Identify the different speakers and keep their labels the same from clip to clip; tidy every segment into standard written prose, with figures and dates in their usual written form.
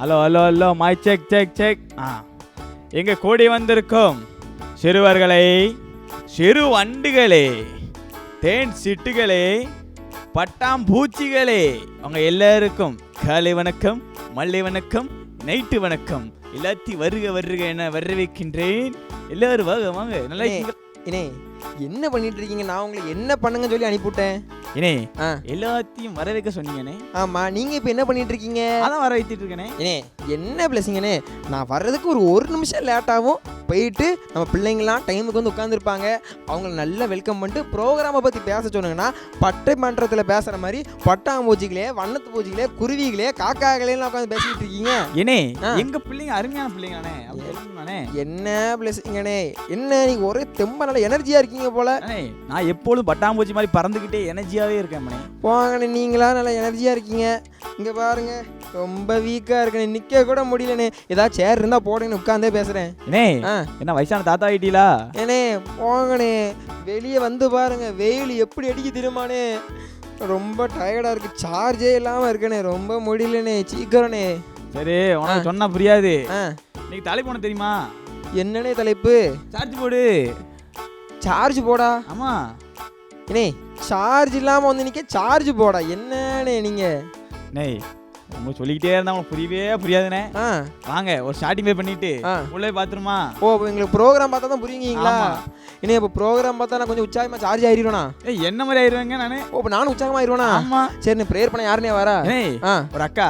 Speaker 1: Hello hello hello my check check check. எங்க கூடி வந்திருக்கும் சிறுவர்களே, சிறு வண்டுகளே, தேன் சிட்டுகளே, பட்டாம்பூச்சிகளே, உங்க எல்லாருக்கும் காலை வணக்கம், மல்லை வணக்கம், நைட்டு வணக்கம். எல்லாத்தையும் வருக வருக என வர வைக்கின்றேன். எல்லாரும் வாங்க வாங்க. நல்லா
Speaker 2: இனே என்ன பண்ணிட்டு இருக்கீங்க? நான் உங்களை என்ன பண்ணுங்கன்னு சொல்லி அனுப்பிவிட்டேன்.
Speaker 1: இனே எல்லாத்தையும் வர வைக்க சொன்னீங்கண்ணே.
Speaker 2: ஆமா, நீங்க இப்ப என்ன பண்ணிட்டு இருக்கீங்க?
Speaker 1: அதான் வர வைத்துட்டு இருக்கேனே.
Speaker 2: இனே என்ன பிளஸிங்கண்ணே, நான் வர்றதுக்கு ஒரு நிமிஷம் லேட்டாகும். போயிட்டு நம்ம பிள்ளைங்களாம் டைமுக்கு வந்து உட்காந்துருப்பாங்க. அவங்கள நல்லா வெல்கம் பண்ணிட்டு ப்ரோக்ராமை பற்றி பேச சொன்னாங்கன்னா பட்டமன்றத்தில் பேசுகிற மாதிரி பட்டாம்பூச்சிகளே, வண்ணத்து பூச்சிகளே, குருவிகளே, காக்காகளேலாம் உட்காந்து பேசிக்கிட்டு இருக்கீங்க.
Speaker 1: ஏனே எங்க பிள்ளைங்க அருமையான பிள்ளைங்கண்ணே.
Speaker 2: என்ன பிளஸிங்கண்ணே, என்ன நீங்க ஒரே தெம்ப நல்ல எனர்ஜியா இருக்கீங்க போல.
Speaker 1: நான் எப்பொழுதும் பட்டாம்பூச்சி மாதிரி பறந்துக்கிட்டே எனர்ஜியாவே இருக்கேன்.
Speaker 2: போங்கண்ணே, நீங்களா நல்லா எனர்ஜியா இருக்கீங்க. இங்க பாருங்க, ரொம்ப வீக்கா இருக்கேன், நிக்க கூட முடியலண்ணே. ஏதாவது சேர் இருந்தா போடுங்கன்னு உட்காந்தே பேசுறேன்.
Speaker 1: என்ன வயசான தாத்தா ஆயிட்டீங்களா?
Speaker 2: ஏனே போங்கண்ணே, வெளியே வந்து பாருங்க, வெயில் எப்படி அடிக்க தெரியுமாண்ணே. ரொம்ப டயர்டா இருக்கு, சார்ஜே இல்லாம இருக்கனே, ரொம்ப முடியலண்ணே, சீக்கிரண்ணே.
Speaker 1: சரி, உனக்கு சொன்னா புரியாது. நீங்க தலைப்பு ஒண்ணு தெரியுமா?
Speaker 2: என்னண்ணே தலைப்பு?
Speaker 1: சார்ஜ் போடு.
Speaker 2: சார்ஜ் போடா?
Speaker 1: ஆமா.
Speaker 2: ஏனே சார்ஜ் இல்லாம வந்து நிக்க சார்ஜ் போடா என்னண்ணே நீங்க?
Speaker 1: உங்க சொல்லிக்கிட்டே இருந்தா உங்களுக்கு புரியவே புரியாதுண்ணே. வாங்க ஒரு ஸ்டார்டிங் பே பண்ணிட்டு உள்ளே பாத்துருமா?
Speaker 2: ஓ, எங்களுக்கு ப்ரோக்ராம் பார்த்தா தான் புரியுங்களா? இனே இப்போ ப்ரோக்ராம் பார்த்தா நான் கொஞ்சம் உற்சாகமா சார்ஜ் ஆயிருவேனா?
Speaker 1: என்ன மாதிரி ஆயிருவேங்க நானு?
Speaker 2: ஓ, இப்போ நானும் உற்சாகமா ஆயிருவேனா? ஆமா. சரி, நீ ப்ரேயர் பண்ண யாருனே வரா?
Speaker 1: ஒரு அக்கா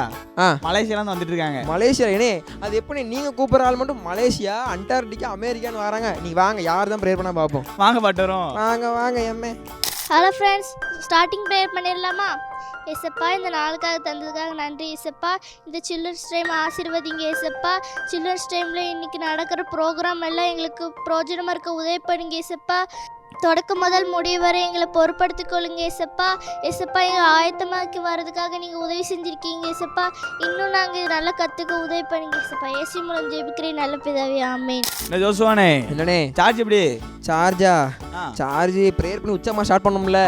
Speaker 1: மலேசியால இருந்து வந்துட்டு இருக்காங்க.
Speaker 2: மலேசியா? ஏனே அது எப்படி நீங்க கூப்பிடுற ஆள் மட்டும் மலேசியா, அண்டார்டிகா, அமெரிக்கான்னு வராங்க? நீ வாங்க, யார் தான் ப்ரேயர் பண்ணா பாப்போம்.
Speaker 1: வாங்க பாட்டு வரோம்.
Speaker 2: வாங்க வாங்க Emmay.
Speaker 3: Hello friends, starting prayer பண்ணிடலாமா? ஏசப்பா, இந்த நாளுக்காக தந்ததுக்காக நன்றி ஏசப்பா. இந்த சில்ட்ரன்ஸ் டைம் ஆசீர்வதிங்க ஏசப்பா. சில்ட்ரன்ஸ் டைமில் இன்றைக்கி நடக்கிற ப்ரோக்ராம் எல்லாம் எங்களுக்கு பிரோஜனமாக இருக்க உதவி பண்ணுங்க ஏசப்பா. தொடக்கம் முதல் முடிவு வரை எங்களை பொறுப்படுத்திக் கொள்ளுங்க ஏசப்பா. ஏசப்பா, எங்களை ஆயத்தமாக்கி வர்றதுக்காக நீங்கள் உதவி செஞ்சுருக்கீங்க ஏசப்பா. இன்னும் நாங்கள் நல்லா கற்றுக்க உதவி பண்ணுங்க ஏசப்பா. ஏசி மூலம் ஜெபிக்கிறேன் நல்ல பிதாவே, ஆமென்.
Speaker 1: ஜோசுவானே,
Speaker 2: என்னண்ணே
Speaker 1: சார்ஜ் எப்படி?
Speaker 2: சார்ஜா? சார்ஜ் ப்ரேயர் பண்ணி உச்சமா ஸ்டார்ட் பண்ணோம்ல,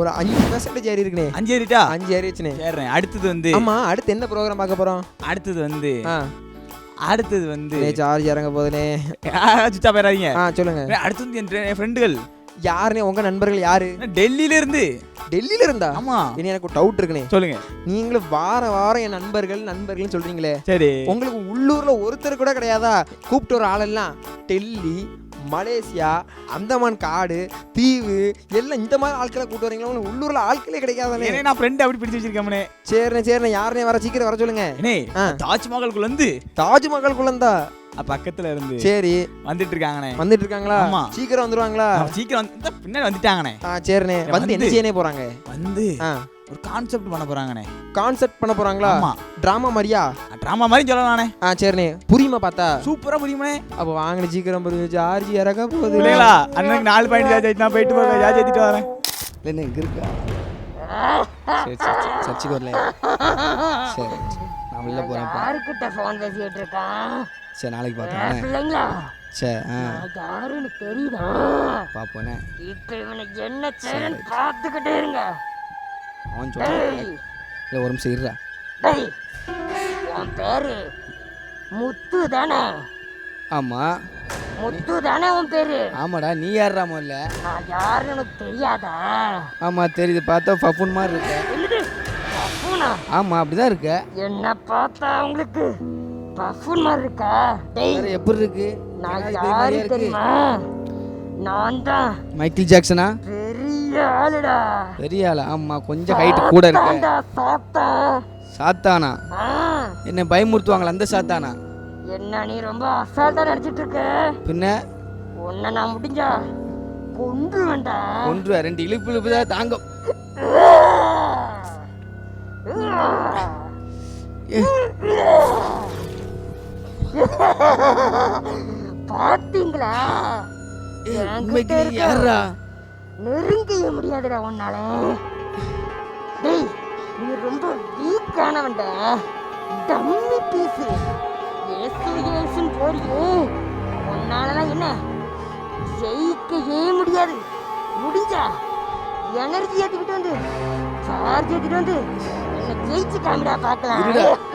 Speaker 2: ஒரு 5% ஏறி இருக்குனே.
Speaker 1: 5 ஏறிட்டா?
Speaker 2: 5 ஏறிச்சுனே.
Speaker 1: சரி, அடுத்தது வந்து
Speaker 2: ஆமா, அடுத்து என்ன ப்ரோக்ராம் பார்க்க போறோம்?
Speaker 1: அடுத்தது வந்து
Speaker 2: சார்ஜ் இறங்க போதுனே.
Speaker 1: சுத்தா போயிடாதீங்க.
Speaker 2: சொல்லுங்க.
Speaker 1: அடுத்து வந்து என் ஃப்ரெண்டுகள்.
Speaker 2: யாருனே உங்க நண்பர்கள்? யாரு?
Speaker 1: டெல்லியில இருந்து.
Speaker 2: டெல்லியில இருந்தா?
Speaker 1: ஆமா.
Speaker 2: இனி எனக்கு ஒரு டவுட் இருக்குனே.
Speaker 1: சொல்லுங்க.
Speaker 2: நீங்களும் வாரம் என் நண்பர்கள்னு சொல்றீங்களே,
Speaker 1: சரி,
Speaker 2: உங்களுக்கு உள்ளூர்ல ஒருத்தர் கூட கிடையாதா? கூப்பிட்டு ஒரு ஆளெல்லாம் டெல்லி, மலேசியா, அந்தமான் காடு, தீவு எல்லாம் இந்த மாதிரி ஆட்களை கூட்டு வரீங்களா? உங்களுக்கு உள்ளூர்ல ஆட்களே கிடைக்காதானே?
Speaker 1: நான் ஃப்ரெண்ட் அப்படி பிடிச்சு வச்சிருக்கேனே.
Speaker 2: சரிண்ணே, யாருனே வர, சீக்கிரம் வர சொல்லுங்க.
Speaker 1: தாஜ்மஹாலுக்குள்ள இருந்து.
Speaker 2: தாஜ்மஹாலுக்குள்ள இருந்தா?
Speaker 1: பக்கத்துல இருந்து.
Speaker 2: சரி,
Speaker 1: வந்துட்டு இருக்காங்களா?
Speaker 2: சீக்கிரம் வந்துருவாங்களா?
Speaker 1: சீக்கிரம் வந்து பின்னாடி வந்துட்டாங்கண்ணே.
Speaker 2: சரிண்ணே, வந்து என்ன செய்யனே போறாங்க?
Speaker 1: வந்து ஒரு கான்செப்ட் பண்ண போறாங்கண்ணே.
Speaker 2: கான்செப்ட் பண்ண போறாங்களா? டிராமா மாதிரியா?
Speaker 1: டிராமா மாதிரி சொல்லலானே.
Speaker 2: சரிண்ணே, புரியுமா? பார்த்தா சூப்பரா
Speaker 1: புரியுமே.
Speaker 2: அப்ப வாங்க, சீக்கிரம் புரியுது. சார்ஜ் இறக்க போகுது.
Speaker 1: அண்ணனுக்கு 4 பாயிண்ட் சார்ஜ் ஆயிட்டு நான் போயிட்டு போறேன். சார்ஜ் ஏத்திட்டு வரேன்.
Speaker 2: இல்ல இங்க இருக்கா? சரி சர்ச்சுக்கு வரல. சரி, நான் உள்ள போறேன்.
Speaker 4: யார்கிட்ட ஃபோன் பேசிட்டு இருக்கான்?
Speaker 2: சரி, நாளைக்கு பார்க்கலாம்.
Speaker 4: பிள்ளைங்களா?
Speaker 2: சரி,
Speaker 4: யாருன்னு தெரியுதா?
Speaker 2: பாப்போனே.
Speaker 4: இப்போ இவனுக்கு என்ன செய்யணும்னு பார்த்துக்கிட்டே இருங்க.
Speaker 2: அவன் சொல்றான். ஒரு நிமிஷம் இருடா.
Speaker 4: டேய், உன் பேரு முத்து தானே?
Speaker 2: ஆமா,
Speaker 4: முத்து தானே உன் பேரு?
Speaker 2: ஆமாடா. நீ யாருடா முதல்ல?
Speaker 4: நான் யாருன்னு உனக்கு தெரியாதா?
Speaker 2: ஆமா தெரியுது, பார்த்தா பஃபூன் மாதிரி இருக்க.
Speaker 4: பஃபூனா?
Speaker 2: ஆமா, அப்படிதான் இருக்க.
Speaker 4: என்ன பார்த்தா உங்களுக்கு பஃபூன் மாதிரி இருக்கா?
Speaker 2: டேய், எப்படி இருக்கு?
Speaker 4: நான் யாரு தெரியுமா? நான் தான்
Speaker 2: மைக்கேல் ஜாக்சனா?
Speaker 4: பெரிய ஆளுடா.
Speaker 2: பெரிய ஆளா? ஆமா, கொஞ்சம் ஹைட் கூட இருக்கு. சாத்தானா? என்ன பயமுறுத்துவாங்களா அந்த சாத்தானா?
Speaker 4: என்ன நீ ரொம்ப அசால்ட்டா நினைச்சிட்டு இருக்க?
Speaker 2: பின்ன
Speaker 4: உன்னை நான் முடிஞ்சா கொன்று வேண்டாம்.
Speaker 2: கொன்று 2 இழுப்பு தான் தாங்க.
Speaker 4: பாத்தீங்களா?
Speaker 2: யாரா?
Speaker 4: நெருங்கிய முடியாதுடா உன்னால. டேய், நீ ரொம்ப வீக்கானவன்டா. Dummy piece. ஏசுன்னு போறியே, உன்னாலலாம் என்ன ஜெயிக்கவே முடியாது. முடிஞ்சா எனர்ஜி ஏற்றிக்கிட்டு வந்து, சார்ஜ் ஏற்றிட்டு வந்து ஜெயிச்சு காமிடா பார்க்கலாம்.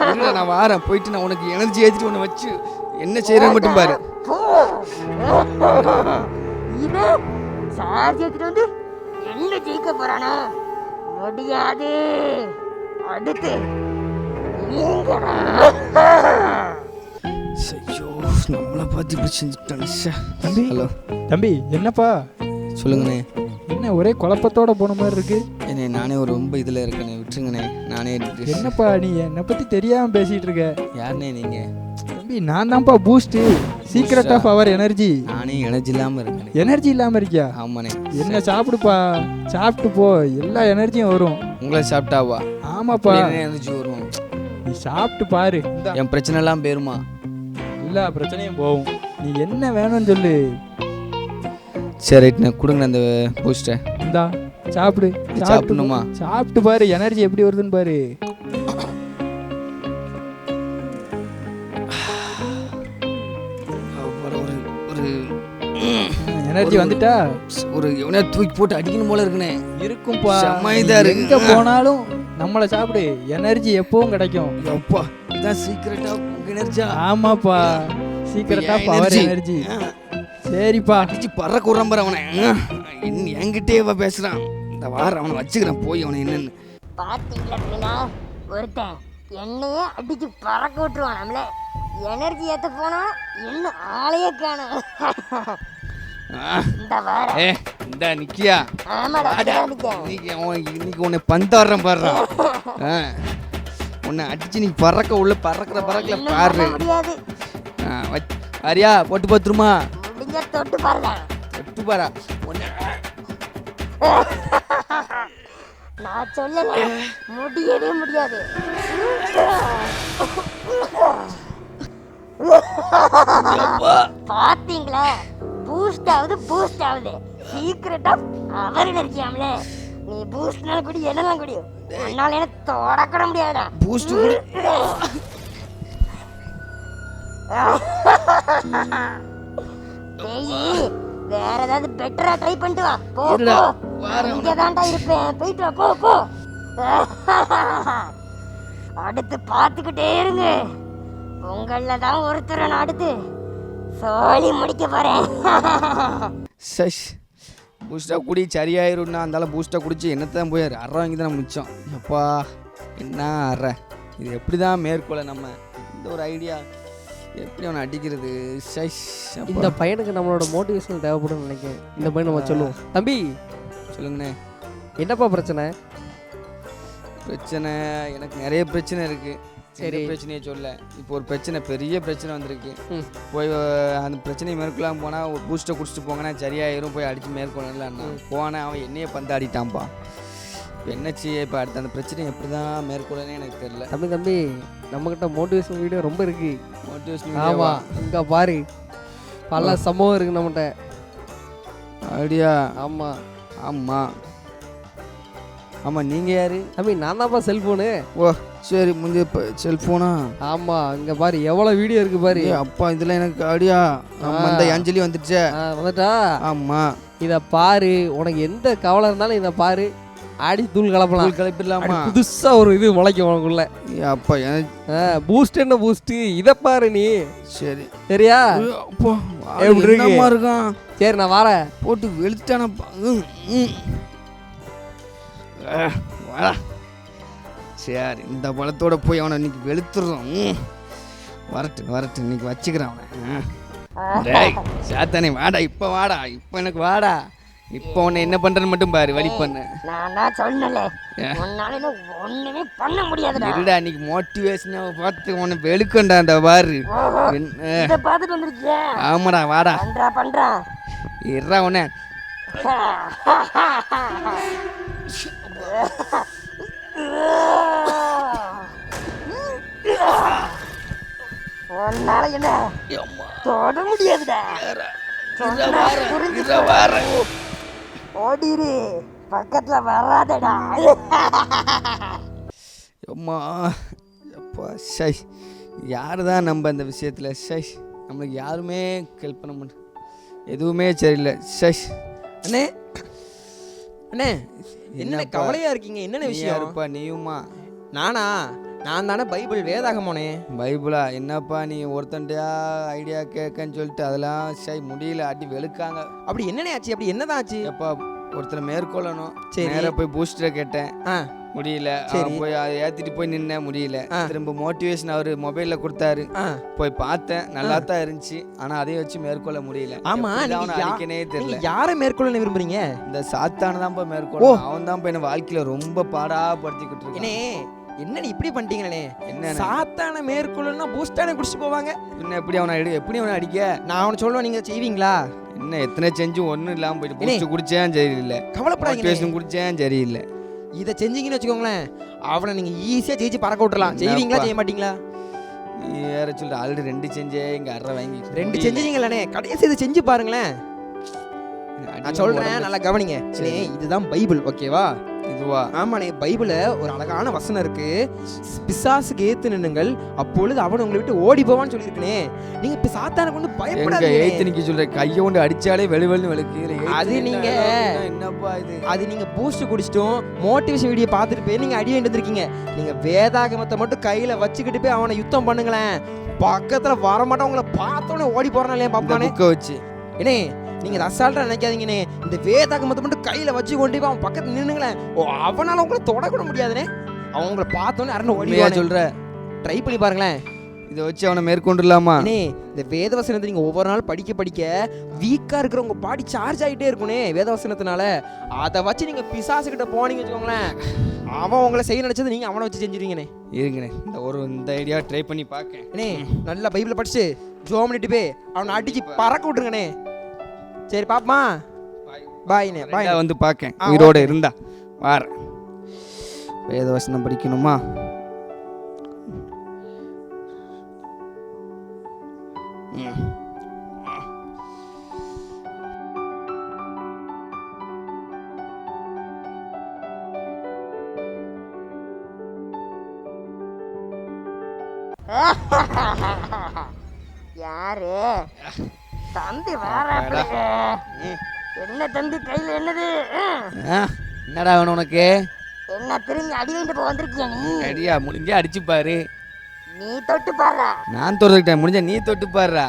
Speaker 5: இருடா நான் வாரேன். போயிட்டு நான் உனக்கு எனர்ஜி ஏற்றிட்டு ஒன்று வச்சு என்ன செய்யறேன்னு மட்டும் பாரு.
Speaker 4: இது சார்ஜ் ஏற்றிட்டு வந்து என்ன ஜெயிக்க போறானா? முடியாது. அடுத்து நீங்கடா.
Speaker 5: ஐயோ நம்மளை பார்த்து இப்படி செஞ்சுட்டாங்க.
Speaker 6: தம்பி
Speaker 5: ஹலோ
Speaker 6: தம்பி என்னப்பா
Speaker 5: சொல்லுங்கண்ணே.
Speaker 6: என்ன ஒரே குழப்பத்தோட போன மாதிரி இருக்கு?
Speaker 5: என்னே நானே ஒரு ரொம்ப இதில் இருக்கேண்ணே, விட்டுருங்கண்ணே. நானே
Speaker 6: என்னப்பா நீ என்னை பற்றி தெரியாமல் பேசிகிட்டு இருக்க?
Speaker 5: யாருண்ணே நீங்கள்?
Speaker 6: தம்பி நான் தான்ப்பா boost, secret of our energy.
Speaker 5: நானே எனர்ஜி இல்லாமல் இருக்கேன்.
Speaker 6: எனர்ஜி இல்லாமல் இருக்கியா?
Speaker 5: ஆமாண்ணே.
Speaker 6: என்ன சாப்பிடுப்பா, சாப்பிட்டு போ, எல்லா எனர்ஜியும் வரும்.
Speaker 5: உங்களை சாப்பிட்டாவா?
Speaker 6: ஆமாப்பா,
Speaker 5: எனர்ஜி வரும்.
Speaker 6: நீ சாப்பிட்டு பாரு,
Speaker 5: என் பிரச்சனை எல்லாம் போயிருமா?
Speaker 6: எல்லா பிரச்சனையும் போகும். நீ என்ன வேணும்னு சொல்லு.
Speaker 5: சரி ரைட்ண்ணே, கொடுங்க அந்த பூஸ்ட்டை.
Speaker 6: இந்தா சாப்பிடு.
Speaker 5: சாப்பிடணுமா?
Speaker 6: சாப்பிட்டு பாரு, எனர்ஜி எப்படி வருதுன்னு பாரு. எனர்ஜி வந்துட்டா
Speaker 5: ஒரு எவனையா தூக்கி போட்டு அடிக்கணும் போல இருக்குண்ணே.
Speaker 6: இருக்கும்பா,
Speaker 5: செம்ம இதா இருக்கு.
Speaker 6: எங்க போனாலும் நம்மளை சாப்பிடு, எனர்ஜி எப்பவும் கிடைக்கும்.
Speaker 5: அப்பா இதான் சீக்கிரட்டா எனர்ஜியா?
Speaker 6: ஆமாப்பா, சீக்கிரட்டா பவர் எனர்ஜி. சரிப்பா,
Speaker 5: அடிச்சு பறக்க விடுறான் அவனை. என்கிட்டே பேசுறான். இந்த வாரம் அவனை வச்சுக்கிறேன், போய் அவனை என்னன்னு
Speaker 4: பாத்தீங்களா? ஒருத்தன் என்னையே அடிச்சு பறக்க விட்டுருவான். நம்மள எனர்ஜி ஏத்த போனா என்ன ஆளையே காணும். இந்த வாரம்
Speaker 5: இந்த நிக்கியா?
Speaker 4: ஆமாடா
Speaker 5: இன்னைக்கு உன்னை பந்தாடுறேன் பாடுறான். உன்னை அடிச்சு நீ பறக்க உள்ள பறக்கல பாரு.
Speaker 4: முடியாது.
Speaker 5: அரியா போட்டு பார்த்துருமா?
Speaker 4: முடிஞ்ச தொட்டு பாருடா.
Speaker 5: தொட்டு பாரா
Speaker 4: நான் சொல்லல, முடியவே முடியாது. பாத்தீங்களா? பூஸ்ட் ஆகுது. சீக்ரெட் ஆஃப் அவர் எனர்ஜியாம்ல. நீ பூஸ்ட்னால குடி, என்னெல்லாம் குடியும், என்னால என்ன தொடக்கூட முடியாதுடா.
Speaker 5: பூஸ்ட்
Speaker 4: வேற ஏதாவது பெட்டரா ட்ரை பண்ணிட்டு வா. போ இங்க தான்டா இருப்பேன். போயிட்டு வா, போ. அடுத்து பார்த்துக்கிட்டே இருங்க. உங்கள தான் ஒருத்தரை நான் அடுத்து சோழி முடிக்க போறேன்.
Speaker 5: சஷ் பூஸ்டாக குடி சரியாயிரும்னா அந்தாலும் பூஸ்டாக குடிச்சு என்னத்தான் போய் அரை வாங்கி தான் மிச்சம். அப்பா என்ன அரை, இது எப்படி தான் மேற்கொள்ள நம்ம இந்த ஒரு ஐடியா எப்படி அவனை அடிக்கிறது? சஷ்
Speaker 7: இந்த பையனுக்கு நம்மளோட மோட்டிவேஷன் தேவைப்படும் நினைக்கிறேன். இந்த பையன் நம்ம சொல்லுவோம். தம்பி
Speaker 5: சொல்லுங்கண்ணே.
Speaker 7: என்னப்பா பிரச்சனை?
Speaker 5: எனக்கு நிறைய பிரச்சனை இருக்குது.
Speaker 7: சரி,
Speaker 5: பிரச்சனையை சொல்ல. இப்போ ஒரு பிரச்சனை, பெரிய பிரச்சனை வந்திருக்கு. போய் அந்த பிரச்சனையை மேற்கொள்ளாமல் போனால் ஒரு பூஸ்ட்டை குடிச்சிட்டு போங்கன்னா சரியாயிரும். போய் அடித்து மேற்கொள்ளலான்னா போனேன், அவன் என்னையே பந்தாடிட்டான்ப்பா. இப்போ என்னச்சு? இப்போ அடுத்த அந்த பிரச்சனையை எப்படி தான் மேற்கொள்ளனே எனக்கு தெரியல.
Speaker 7: தம்பி நம்மக்கிட்ட மோட்டிவேஷன் வீடியோ ரொம்ப இருக்கு.
Speaker 5: மோட்டிவேஷன்
Speaker 7: ஆமாம், இங்கே பாரு, பல சம்பவம் இருக்கு நம்மகிட்ட.
Speaker 5: ஐடியா?
Speaker 7: ஆமாம்.
Speaker 5: நீங்கள் யார்?
Speaker 7: தம்பி நான் தான்ப்பா செல்ஃபோனு.
Speaker 5: ஓ சரி, முந்தைய செல்ஃபோனா?
Speaker 7: ஆமாம், இங்கே பாரு எவ்வளோ வீடியோ இருக்கு பாரு.
Speaker 5: அப்பா இதில் எனக்கு ஐடியா. அந்த அஞ்சலி வந்துடுச்சே.
Speaker 7: வந்துட்டா?
Speaker 5: ஆமாம்.
Speaker 7: இதை பாரு, உனக்கு எந்த கவலை இருந்தாலும் இதை பாரு, ஆடி தூள்
Speaker 5: கிளப்பிடலாமா?
Speaker 7: புதுசாக ஒரு இது முளைக்கும் உனக்குள்ள.
Speaker 5: அப்பா
Speaker 7: பூஸ்ட் என்ன பூஸ்ட், இதை பாரு நீ.
Speaker 5: சரி
Speaker 7: சரியா?
Speaker 5: அப்பா
Speaker 7: எப்படி
Speaker 5: இருக்கான்?
Speaker 7: சரி நான் வரேன்.
Speaker 5: போட்டு வெளுத்தானப்பா. வாடா. சரி இந்த பழத்தோட போய் அவனை இன்னைக்கு வெளுத்துடுறோம். வரட்டு இன்னைக்கு வச்சுக்கிறான் அவனை. சாத்தானே வாடா, இப்போ எனக்கு வாடா. இப்போ உன்னை என்ன பண்றேன்னு மட்டும் பாரு, வழி பண்ணு.
Speaker 4: நான் தான் சொன்னல, உன்னால ஒண்ணுமே பண்ண முடியாதுடா.
Speaker 5: இருடா, இன்னைக்கு மோட்டிவேஷனை பார்த்து உன்னை வெளுக்கண்டாண்டா பாரு.
Speaker 4: இத பார்த்துட்டு வந்திருக்கியா?
Speaker 5: ஆமாடா, வாடா.
Speaker 4: பண்றா
Speaker 5: இருடா உன்னை.
Speaker 4: உன்னால என்ன தொட முடியாதுடா. ஓடிரு, பக்கத்துல வராதடா.
Speaker 5: அம்மா அப்பா ஷை, யார் தான் நம்ம அந்த விஷயத்தில் ஷை, நம்மளுக்கு யாருமே ஹெல்ப் பண்ண மாட்டோம், எதுவுமே சரியில்லை ஷை.
Speaker 2: அண்ணே என்ன கவலையா இருக்கீங்க? என்னென்ன விஷயம்
Speaker 5: இருப்பா? நீயுமா
Speaker 2: நானா? நான் தானே பைபிள் வேதாகமோனே.
Speaker 5: பைபிளா? என்னப்பா நீ ஒருத்தன்டையா ஐடியா கேட்கன்னு சொல்லிட்டு அதெல்லாம் சரி முடியல, அடி வெளுக்காங்க.
Speaker 2: அப்படி என்னண்ணே ஆச்சு? அப்படி என்னதான் ஆச்சு?
Speaker 5: எப்பா ஒருத்தரை மேற்கொள்ளணும்,
Speaker 2: சரி.
Speaker 5: நேராக போய் பூஸ்டரை கேட்டேன்,
Speaker 2: ஆ
Speaker 5: முடியல.
Speaker 2: சரி.
Speaker 5: போய் அதை ஏற்றிட்டு போய் நின்னேன், முடியல.
Speaker 2: ஆ.
Speaker 5: திரும்ப மோட்டிவேஷன் அவர் மொபைலில் கொடுத்தாரு,
Speaker 2: ஆ
Speaker 5: போய் பார்த்தேன், நல்லா தான் இருந்துச்சு. ஆனால் அதையும் வச்சு மேற்கொள்ள முடியல.
Speaker 2: ஆமா,
Speaker 5: எப்படி
Speaker 2: நீங்க
Speaker 5: அவனை அடிக்கனே தெரியல.
Speaker 2: நீங்க யாரை மேற்கொள்ள விரும்புறீங்க?
Speaker 5: இந்த சாத்தான தான் போய் மேற்கொள்ள, அவன் தான் போய் என்ன வாழ்க்கையில் ரொம்ப பாடாப்படுத்திக்கிட்டு இருக்கான்.
Speaker 2: என்னே என்னடி இப்படி பண்ணிட்டீங்களே?
Speaker 5: என்ன
Speaker 2: சாத்தான மேற்கொள்ளனா பூஸ்டானே குடிச்சிட்டு போவாங்க.
Speaker 5: என்ன எப்படி அவனை அடிக்க?
Speaker 2: நான் அவனை சொல்லுவேன், நீங்க செய்வீங்களா?
Speaker 5: என்ன எத்தனை செஞ்சும் ஒன்றும் இல்லாமல் போயிட்டு
Speaker 2: இனி.
Speaker 5: பூஸ்ட் குடிச்சேன் சரியில்லை,
Speaker 2: கவலைப்படாதீங்க.
Speaker 5: மோட்டிவேஷன் குடிச்சேன் சரியில்லை.
Speaker 2: இதை செஞ்சீங்கன்னு வச்சுக்கோங்களேன், அவனை நீங்க ஈஸியா ஜெயிச்சு பறக்க விட்டுறலாம். செய்வீங்களா
Speaker 5: என்னப்பா?
Speaker 2: செய்ய மாட்டீங்களா?
Speaker 5: நீ வேற சொல்ற, ஆல்ரெடி 2 செஞ்சே இங்கே அரை வாங்கி
Speaker 2: 2 செஞ்சீங்களே, கடைசி இதை செஞ்சு பாருங்களேன். நான் சொல்றேன், நல்லா கவனிங்க.
Speaker 5: சரி.
Speaker 2: இதுதான் பைபிள், ஓகேவா?
Speaker 5: இதுவா?
Speaker 2: ஆமாண்ணே, பைபிள்ல ஒரு அழகான வசனம் இருக்கு. பிசாசுக்கு ஏத்து நின்னுங்கள், அப்பொழுது அவன் உங்களை விட்டு ஓடி போவான்னு சொல்லியிருக்கனே. நீங்க இப்ப சாத்தானை கொண்டு
Speaker 5: எங்க
Speaker 2: பயப்படாதீங்க.
Speaker 5: ஏத்து நிக்க சொல்ற, கையை கொண்டு அடிச்சாலே வெளுவெளு வெளுக்கு.
Speaker 2: அது நீங்க-
Speaker 5: என்னப்பா இது?
Speaker 2: அது நீங்க பூஸ்ட் குடிச்சிட்டும் மோட்டிவேஷன் வீடியோ பார்த்துட்டு போய் நீங்க அடி வேண்டியது இருக்கீங்க. நீங்க வேதாகமத்தை மட்டும் கையில வச்சுக்கிட்டு போய் அவனை யுத்தம் பண்ணுங்களேன். பக்கத்துல வரமாட்டான், உங்களை பார்த்தோன்னே ஓடி போறான் இல்லையா
Speaker 5: இந்த
Speaker 2: பாப்பானே.
Speaker 5: புக்கை வச்சு
Speaker 2: ஏனே நீங்க அசால்ட்டா நினைக்காதீங்கண்ணே. இந்த வேதாகமத்தை மட்டும் கையில வச்சு கொண்டு போய் அவன் பக்கத்துல நின்னுங்களேன். அவனால உங்களை தொடக்கூட முடியாதுனே. அவன் உங்களை பார்த்தோன்னே அரண்டு
Speaker 5: உண்மையா
Speaker 2: ஓடி
Speaker 5: சொல்ற?
Speaker 2: ட்ரை பண்ணி பாருங்களேன்.
Speaker 5: இதை வச்சு அவனை மேற்கொண்டுலாமா?
Speaker 2: அண்ணே, இந்த வேதவசனத்தை நீங்க ஒவ்வொரு நாள் படிக்க படிக்க வீக்கா இருக்கிற உங்க பாடி சார்ஜ் ஆகிட்டே இருக்குனே வேதவசனத்தினால. அதை வச்சு நீங்க பிசாசுகிட்ட போனீங்க வச்சுக்கோங்களேன், அவன் உங்களை செய்ய நினைச்சது நீங்க அவனை வச்சு செஞ்சிருவீங்கண்ணே.
Speaker 5: இருங்கண்ணே, இந்த ஐடியா ட்ரை பண்ணி பார்க்கேன்.
Speaker 2: அண்ணே, நல்லா பைபிளை படிச்சு ஜோம் பண்ணிட்டு போய் அவனை அடிச்சு பறக்க விட்டுருங்கண்ணே. சரி பாப்பமா, பாய்ண்ணே, பாய்.
Speaker 5: வந்து பார்க்கேன்,
Speaker 2: ஆ,
Speaker 5: உயிரோட
Speaker 2: ஓகே.
Speaker 5: இருந்தா வாரேன். வேதவசனம் படிக்கணுமா?
Speaker 4: யாரு தம்பி வேற? என்ன தம்பி கையில என்னது?
Speaker 5: என்னடா வேணும் உனக்கு?
Speaker 4: என்ன திரும்பி அடி வாங்கிட்டு போ வந்திருக்கியா நீ?
Speaker 5: அடியா முடிஞ்சா அடிச்சு பாரு.
Speaker 4: நீ தொட்டு பாடுறா.
Speaker 5: நான் தொட்டுக்கிட்டேன், முடிஞ்சா நீ தொட்டு பாருடா.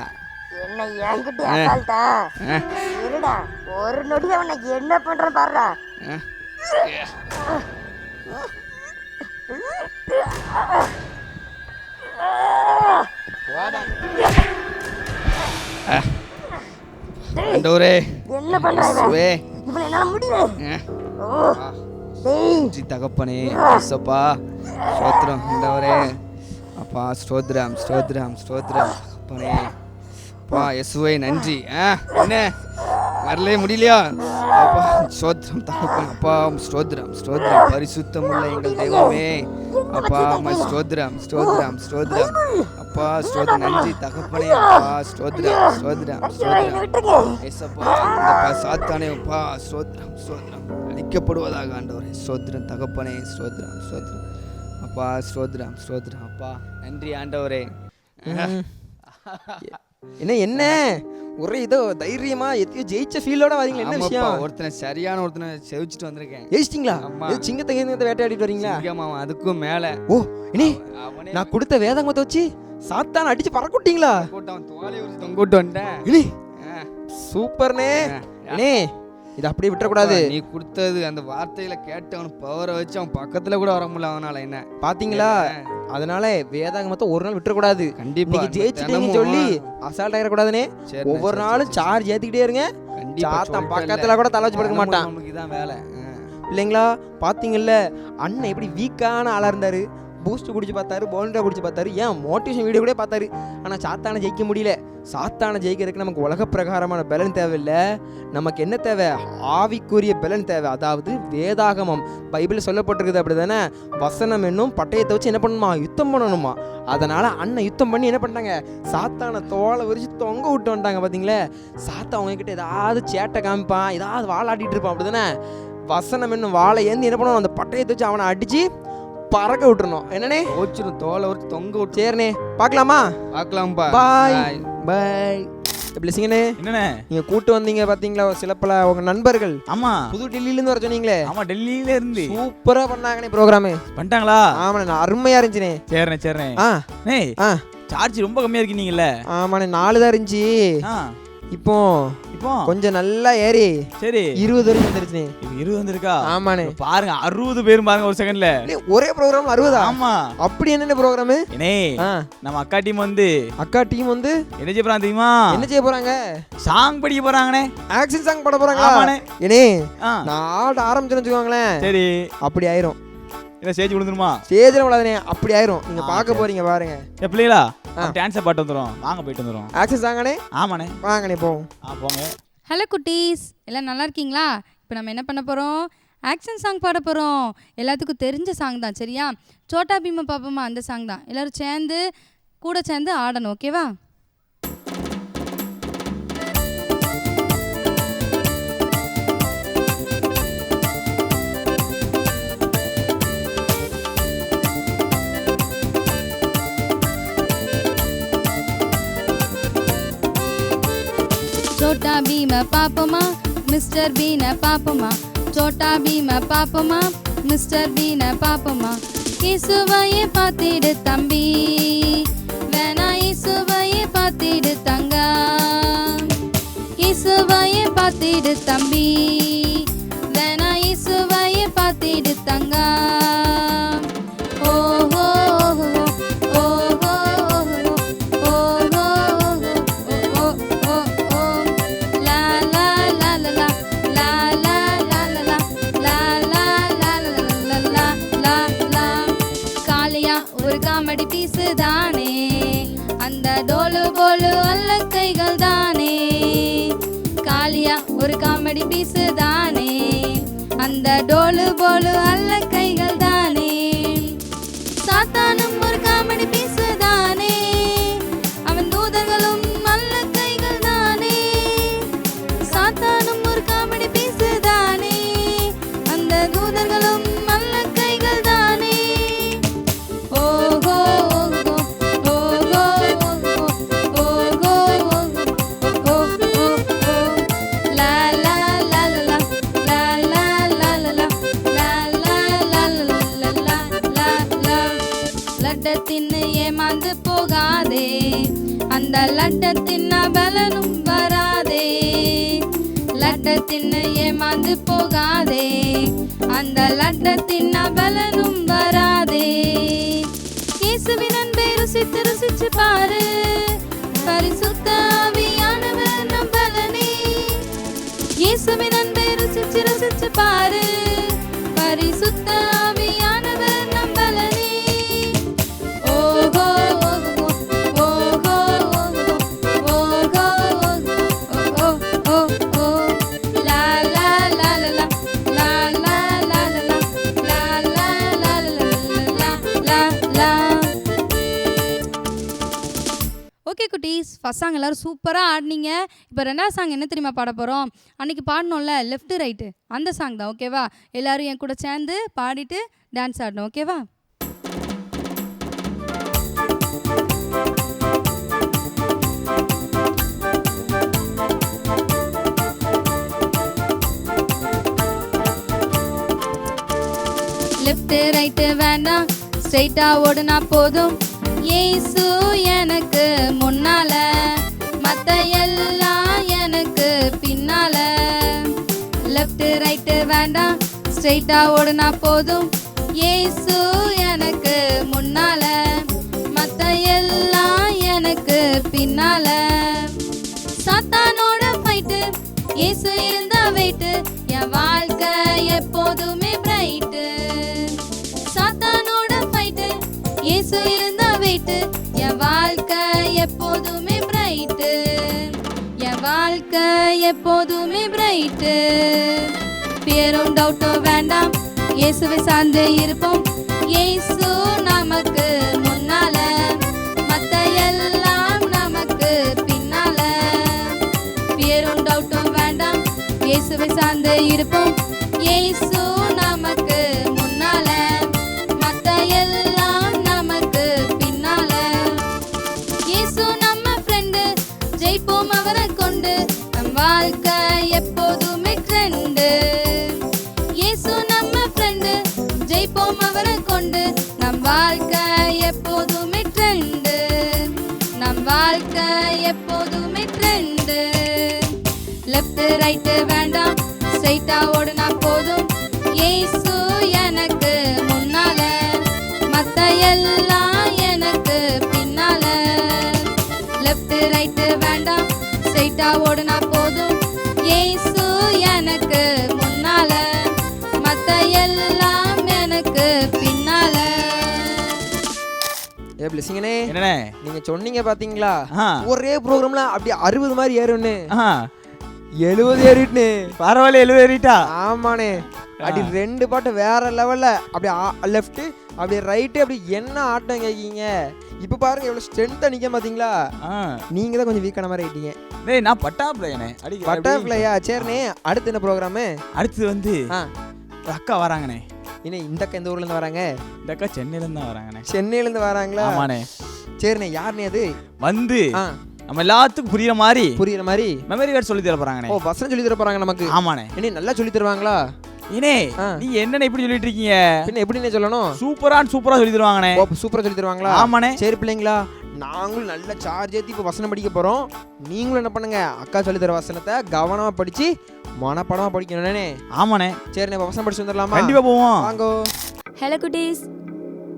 Speaker 4: என்ன என்கிட்ட அசால்ட்டா? இருடா, ஒரு நொடி அவனை என்ன பண்றேன் பாருடா.
Speaker 5: ஆண்டவரே,
Speaker 4: என்ன பண்ற
Speaker 5: இயேசுவே,
Speaker 4: இவனை என்னால முடியல. ஓ டேய்,
Speaker 5: ஜி தகப்பனே, இயேசுப்பா ஸ்தோத்திரம். ஆண்டவரே அப்பா, ஸ்தோத்திரம் ஸ்தோத்திரம் ஸ்தோத்திரம். அப்பனே அப்பா, இயேசுவே நன்றி. என்ன வரலே முடியலையா? அப்பா ஸ்தோத்திரம் தகப்பனே. அப்பா ஸ்தோத்திரம் ஸ்தோத்திரம். பரிசுத்தமுள்ள எங்கள் தெய்வமே, அப்பா ஸ்தோத்திரம் ஸ்தோத்திரம் ஸ்தோத்திரம். அப்பா ஸ்தோத்திரம், நன்றி தகப்பனே. அப்பா ஸ்தோத்திரம் ஸ்தோத்திரம் ஸ்தோத்திரம். ஏசப்பா, இந்த சாத்தானே அப்பா ஸ்தோத்திரம் ஸ்தோத்திரம், அழிக்கப்படுவதாக ஆண்டவரே. ஸ்தோத்திரம் தகப்பனே, ஸ்தோத்திரம் ஸ்தோத்திரம். அப்பா ஸ்தோத்திரம் ஸ்தோத்திரம். அப்பா நன்றி ஆண்டவரே.
Speaker 2: என்ன ஒரே இதோ தைரியமா எத்தையோ ஜெயிச்ச ஃபீலோட வரீங்களா? என்ன விஷயம்?
Speaker 5: ஒருத்தனை சரியான ஒருத்தனை செவிச்சிட்டு வந்திருக்கேன்.
Speaker 2: ஜெயிச்சிட்டீங்களா?
Speaker 5: ஆமா.
Speaker 2: சிங்கத்தை வேட்டையாடிட்டு வரீங்களா?
Speaker 5: சிங்கமாமா, அதுக்கும் மேல
Speaker 2: ஓ இனி
Speaker 5: அவனே
Speaker 2: நான் கொடுத்த வேதாகமத்தை வச்சு சாத்தான அடிச்சு பறக்க விட்டீங்களா?
Speaker 5: கூட்டம் தோலை உரிச்சு தொங்கிட்டு வந்தேன்.
Speaker 2: இனி
Speaker 5: ஆ.
Speaker 2: சூப்பர்னே. இனி இதை அப்படியே விட்டுறக்கூடாது.
Speaker 5: நீ கொடுத்தது அந்த வார்த்தையில கேட்டு அவன் பவரை வச்சு அவன் பக்கத்துல கூட வர முடியல அவனால. என்ன
Speaker 2: பாத்தீங்களா? அதனால வேதாகமத்தை ஒரு நாள் விட்டுறக்கூடாது.
Speaker 5: கண்டிப்பா
Speaker 2: இன்னைக்கு ஜெயிச்சிட்டீங்கன்னு சொல்லி அசால்ட் ஆயிடக்கூடாதுனே.
Speaker 5: சரி,
Speaker 2: ஒவ்வொரு நாளும் சார்ஜ் ஏத்திக்கிட்டே இருங்க. சாத்தான் பக்கத்துல கூட தலை வச்சு படுக்க மாட்டான்.
Speaker 5: நமக்கு இதான் வேலை.
Speaker 2: இல்லைங்களா? பாத்தீங்கல்ல, அண்ணன் எப்படி வீக்கான ஆளா இருந்தாரு. பூஸ்ட் குடிச்சு பார்த்தாரு, போல்டா குடிச்சு பார்த்தாரு, ஏன் மோட்டிவேஷன் வீடியோ கூட பார்த்தாரு. ஆனால் சாத்தானை ஜெயிக்க முடியல. சாத்தானை ஜெயிக்கிறதுக்கு நமக்கு உலக பிரகாரமான பலன் தேவையில்லை. நமக்கு என்ன தேவை? ஆவிக்குரிய பலன் தேவை. அதாவது வேதாகமம், பைபிள் சொல்லப்பட்டிருக்குது அப்படி தானே. வசனம் என்னும் பட்டயத்தை வச்சு என்ன பண்ணணுமா? யுத்தம் பண்ணணுமா. அதனால் அண்ணன் யுத்தம் பண்ணி என்ன பண்ணிட்டாங்க? சாத்தானை தோலை விரிச்சு தொங்க விட்டு வந்துட்டாங்க. பார்த்தீங்களே, சாத்தான் அவங்ககிட்ட ஏதாவது சேட்டை காமிப்பான், ஏதாவது வாழாட்டிட்டு இருப்பான் அப்படி தானே. வசனம் என்னும் வாழை ஏந்தி என்ன பண்ணணும்? அந்த பட்டயத்தை வச்சு அவனை அடித்து பறக்க விட்டுறணும். என்னண்ணே?
Speaker 5: ஓச்சிரும், தோலை ஒரு தொங்க விட்டு.
Speaker 2: சரிண்ணே, பார்க்கலாமா?
Speaker 5: பார்க்கலாம்ப்பா.
Speaker 2: பாய்
Speaker 5: பாய்.
Speaker 2: பிளஸிங்கனே
Speaker 1: என்னண்ணே?
Speaker 2: நீங்க கூட்டு வந்தீங்க பாத்தீங்களா சில பல உங்க நண்பர்கள்
Speaker 1: ஆமா
Speaker 2: புது டெல்லியில இருந்து வர சொன்னீங்களே.
Speaker 1: ஆமா டெல்லியில இருந்து
Speaker 2: சூப்பரா பண்ணாங்கண்ணே ப்ரோக்ராம்.
Speaker 1: பண்ணிட்டாங்களா?
Speaker 2: ஆமாண்ணே அருமையா இருந்துச்சுண்ணே.
Speaker 1: சரிண்ணே சரிண்ணே. ஏய் சார்ஜ் ரொம்ப கம்மியா இருக்கீங்கல்ல?
Speaker 2: ஆமாண்ணே 4 தான் இருந்துச்சு. இப்போ கொஞ்சம் நல்லா ஏறி
Speaker 1: சரி
Speaker 2: 20 வரைக்கும் வந்துருச்சுண்ணே.
Speaker 1: 20 வந்திருக்கா?
Speaker 2: ஆமாண்ணே
Speaker 1: பாருங்க 60 பேரும் பாருங்க ஒரு செகண்ட்ல.
Speaker 2: ஒரே ப்ரோக்ராம் 60.
Speaker 1: ஆமா
Speaker 2: அப்படி என்ன ப்ரோக்ராம்?
Speaker 1: ஏனே நம்ம அக்கா டீம் வந்து என்ன செய்ய போறாங்க தெரியுமா?
Speaker 2: என்ன செய்ய போறாங்க?
Speaker 1: சாங் படிக்க போறாங்கண்ணே.
Speaker 2: ஆக்ஷன் சாங் பாட போறாங்களா? ஏனே நான் ஆட ஆரம்பிச்சேன்னு வச்சுக்கோங்களேன்.
Speaker 1: சரி
Speaker 2: அப்படி ஆயிரும்.
Speaker 1: என்ன ஸ்டேஜ் விழுந்துருமா?
Speaker 2: ஸ்டேஜ்ல விழாதனே அப்படி ஆயிரும். நீங்க பார்க்க போறீங்க பாருங்க.
Speaker 1: பிள்ளைகளா டான்ஸை பாட்டு வந்துடும். வாங்க போயிட்டு வந்துடும்.
Speaker 2: ஆக்ஷன் சாங்கானே?
Speaker 1: ஆமாண்ணே
Speaker 2: வாங்கண்ணே போவோம்.
Speaker 1: போங்க.
Speaker 8: ஹலோ குட்டீஸ், எல்லாம் நல்லா இருக்கீங்களா? இப்போ நம்ம என்ன பண்ண போகிறோம்? ஆக்ஷன் சாங் பாட போகிறோம். எல்லாத்துக்கும் தெரிஞ்ச சாங் தான் சரியா? சோட்டா பீமா பாப்போமா அந்த சாங் தான். எல்லோரும் கூட சேர்ந்து ஆடணும். ஓகேவா? छोटा भीम पापमा मिस्टर बीन पापमा छोटा भीम पापमा मिस्टर बीन पापमा இசுவையே பார்த்திடு தம்பி வேணா இசுவையே பார்த்திடு தங்க இசுவையே பார்த்திடு தம்பி வேணா இசுவையே பார்த்திடு தங்க ஓஹோ ஓஹோ காமெடி பீஸு தானே அந்த டோலு போலு அல்ல கைகள் தானே காளியா ஒரு காமெடி பீஸு தானே அந்த டோலு போலு அல்ல கைகள் தானே சாத்தானும் ஒரு காமெடி பீஸு தானே அவன் தூதர்களும் அல்ல கைகள் தானே சாத்தானும் ஒரு காமெடி பீஸு தானே அந்த தூதர்களும் அல்ல கைகள் தானே ஓஹோ ஓஹோ ஓஹோ ஓஹோ லா லா லா லா லா லா லா லா லா லா லா லா லட்டத்தின்னு ஏமாந்து போகாதே அந்த லட்டத்தின் பலனும் வராதே லட்டத்தின்னு ஏமாந்து போகாதே அந்த லட்டத்தின் பலனும் வராதே இயேசுவின் அன்பை ருசித்து ருசிச்சு பாரு பரிசுத்த ஆவியானவர் நம் பலனே இயேசுவின் அன்பை ருசிச்சு ருசிச்சு பாரு பரிசுத்த ஆவியானவர் நம் பலனே ஓஹோ ஓஹோ ஓஹோ ஓஹோ ஓஹோ லா லா லா லா லா லா லா லா லா லா லா லா. ஓகே குட்டீஸ், ஃபர்ஸ்ட் சாங் எல்லோரும் சூப்பராக ஆடினீங்க. இப்போ ரெண்டாவது சாங் என்ன தெரியுமா பாட போகிறோம்? அன்றைக்கி பாடணும்ல லெஃப்ட் ரைட்டு அந்த சாங் தான். ஓகேவா? எல்லோரும் என் கூட சேர்ந்து பாடிட்டு டான்ஸ் ஆடணும். ஓகேவா? லெஃப்ட் ரைட்டு வேண்டாம், ஸ்ட்ரைட்டா ஓடுனா போதும். இயேசு எனக்கு முன்னால, மத்த எல்லாம் எனக்கு பின்னால. லெஃப்ட் ரைட்டு வேண்டாம், ஸ்ட்ரைட்டா ஓடுனா போதும். இயேசு எனக்கு முன்னால, மத்த எல்லாம் எனக்கு பின்னால. சாத்தானோட ஃபைட்டு, இயேசு இருந்தா வெயிட்டு, என் வாழ்க்கை எப்போதுமே பிரைட்டு. சாத்தானோட ஃபைட்டு, இயேசு இருந்தா வெயிட்டு, என் வாழ்க்கை எப்போதுமே பிரைட்டு. என் வாழ்க்கை எப்போதுமே பிரைட்டு. பேரும் டவுட்டும் வேண்டாம், இயேசுவை சார்ந்து இருப்போம். இயேசு நமக்கு முன்னால, மத்த எல்லாம் நமக்கு பின்னால. பேரும் டவுட்டும் வேண்டாம், இயேசுவை சார்ந்து இருப்போம். இயேசு நமக்கு முன்னால, மத்த எல்லாம் நமக்கு பின்னால. இயேசு நம்ம ஃப்ரெண்டு, ஜெயிப்போம் அவரை ரைட்டு வேண்டாம் ஸ்ட்ரைட்டா ஓடுனா போதும் இயேசு எனக்கு முன்னால மத்த எல்லாம் எனக்கு பின்னால லெஃப்ட் ரைட்டு வேண்டாம் ஸ்ட்ரைட்டா ஓடுனா போதும் இயேசு எனக்கு முன்னால மத்த எல்லாம் எனக்கு பின்னால.
Speaker 2: ஏ பிளஸிங்கனே,
Speaker 1: என்னண்ணே?
Speaker 2: நீங்க சொன்னீங்க பாத்தீங்களா
Speaker 1: ஆ.
Speaker 2: ஒரே ப்ரோக்ராம்ல அப்படி 60 மாதிரி ஏறும்னு,
Speaker 1: ஆ
Speaker 2: 70 ஏறிட்டுனே.
Speaker 1: பரவாயில்ல 70 ஏறிட்டா.
Speaker 2: ஆமாண்ணே, அப்படி 2 பாட்டு வேற லெவல்ல, அப்படி லெஃப்ட் அப்படி ரைட்டு அப்படி என்ன ஆட்டம் கேட்கீங்க. இப்போ பாருங்க எவ்வளவு ஸ்ட்ரென்த்தா நிக்க பாத்தீங்களா. நீங்க தான் கொஞ்சம் வீக்கான மாதிரி ஆயிட்டீங்க.
Speaker 1: டேய் நான் பட்டாப்ளையனே.
Speaker 2: பட்டர்ஃப்ளையா? சரிண்ணே, அடுத்து என்ன ப்ரோக்ராமு?
Speaker 1: அடுத்து வந்து ஒரு அக்கா வராங்கண்ணே.
Speaker 2: இன்னும் இந்த அக்கா எந்த ஊர்ல இருந்து வராங்க?
Speaker 1: இந்த அக்கா சென்னையில இருந்து தான் வராங்கண்ணே.
Speaker 2: சென்னையில இருந்து வராங்களா?
Speaker 1: ஆமாண்ணே.
Speaker 2: சரிண்ணே, யாருண்ணே அது?
Speaker 1: வந்து நம்ம எல்லாத்துக்கும் புரியுற மாதிரி
Speaker 2: மெமரி
Speaker 1: வேர்ட் சொல்லி தர போறாங்கண்ணே.
Speaker 2: ஓ, வசனம் சொல்லி தர போறாங்க நமக்கு.
Speaker 1: ஆமாண்ணே.
Speaker 2: என்ன நல்லா சொல்லி தருவாங்களா?
Speaker 1: இனே நீங்க என்னண்ணே இப்படி சொல்லிட்டு இருக்கீங்க?
Speaker 2: பின்ன எப்படின்னு சொல்லணும்?
Speaker 1: சூப்பரா சொல்லி தருவாங்கண்ணே.
Speaker 2: ஓ, சூப்பரா சொல்லி தருவாங்களா?
Speaker 1: ஆமாண்ணே.
Speaker 2: சரி பிள்ளைங்களா, நாங்களும் நல்ல சார்ஜ் ஏற்றி இப்போ வசனம் படிக்க போகிறோம். நீங்களும் என்ன பண்ணுங்க, அக்கா சொல்லி தர வசனத்தை கவனமாக படித்து மனப்படமாக படிக்கணும்னே.
Speaker 1: ஆமாண்ணே.
Speaker 2: சரி, நம்ம வசனம் படிச்சு வந்துடலாமா?
Speaker 1: கண்டிப்பாக போவோம்.
Speaker 2: வாங்கோ.
Speaker 9: ஹலோ குட்டீஸ்,